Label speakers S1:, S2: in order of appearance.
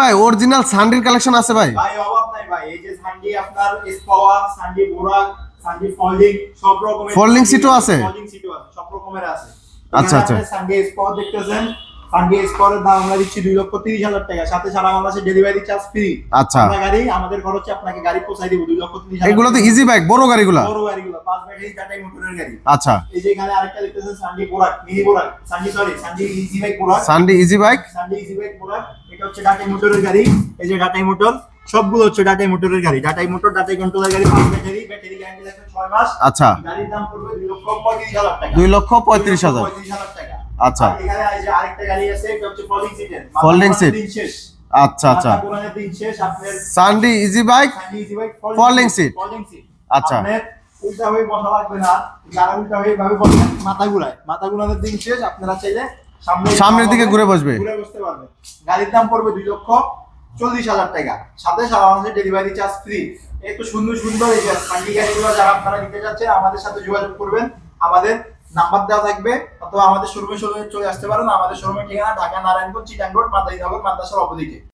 S1: ভাই original সানডির collection আছে ভাই?
S2: ভাই অভাব নাই ভাই, এই যে সানডি আপনার স্পাওয়া, সানডি বোরাক, সানডি ফোল্ডিং সব রকমের
S1: ফোল্ডিং সিটও আছে?
S2: ফোল্ডিং সিটও আছে, সব রকমের আছে।
S1: আচ্ছা আচ্ছা।
S2: সানডি স্পাওয়া দেখতেছেন, সানডি স্পাওয়ার দাম আমরা দিচ্ছি 2,30,000 টাকা, সাথে সারা বাংলাদেশে ডেলিভারি চার্জ ফ্রি।
S1: আচ্ছা,
S2: আমরা গাড়ি আমাদের খরচে আপনাকে গাড়ি পৌঁছাই দিব 2,30,000।
S1: এগুলো তো ইজি বাইক, বড় গাড়িগুলো?
S2: বড় গাড়িগুলো 5 ব্যাটারি টাটা মোটরের গাড়ি।
S1: আচ্ছা,
S2: এই যে এখানে আরেকটা দেখতেছেন সানডি বোরাক, মিনি বোরাক, সানডি ইজি বাইক বোরাক,
S1: সানডি ইজি বাইক,
S2: সানডি ইজি বাইক বোরাক। এটা হচ্ছে টাটা মোটরের গাড়ি। এই যে টাটা মোটর, সবগুলো হচ্ছে টাটা মোটরের গাড়ি, টাটা মোটর, টাটা কন্ট্রোলার গাড়ি, 5 ব্যাটারি, ব্যাটারি গ্যারান্টি থাকবে 6 মাস।
S1: আচ্ছা,
S2: গাড়ির দাম পড়বে 2,35,000 টাকা।
S1: 2,35,000।
S2: 2,35,000 টাকা।
S1: আচ্ছা,
S2: আর এখানে এই যে আরেকটা গাড়ি আছে, এটা হচ্ছে ফোল্ডিং সিটের,
S1: Folding seat।
S2: দিন শেষ।
S1: আচ্ছা আচ্ছা,
S2: মাথা ঘোরানোর দিন শেষ। আপনার
S1: সানডি ইজি বাইক,
S2: সানডি easy bike,
S1: Folding seat।
S2: Folding seat.
S1: আচ্ছা।
S2: আপনার উল্টা হয়ে বসা লাগবে না, যারা উল্টা হয়ে ভাবে বসেন মাথা ঘুরায়, মাথা ঘুরানোর দিন শেষ। আপনারা চাইলে
S1: সামনের দিকে ঘুরে বসবে।
S2: ঘুরে বসতে পারবেন। গাড়ির দাম পড়বে 2,40,000 টাকা, সাথে সারা বাংলাদেশে ডেলিভারি চার্জ ফ্রি। এত সুন্দর সুন্দর এই যে সানডি গাড়িগুলো যারা আপনারা নিতে যাচ্ছেন, আমাদের সাথে যোগাযোগ করবেন। আমাদের নাম্বার দেওয়া থাকবে, অথবা আমাদের শোরুমে চলে আসতে পারেন। আমাদের শোরুমের ঠিকানা ঢাকা নারায়ণগঞ্জ চিটাং রোড, মাদারীনগর মাদ্রাসার অপোজিটে।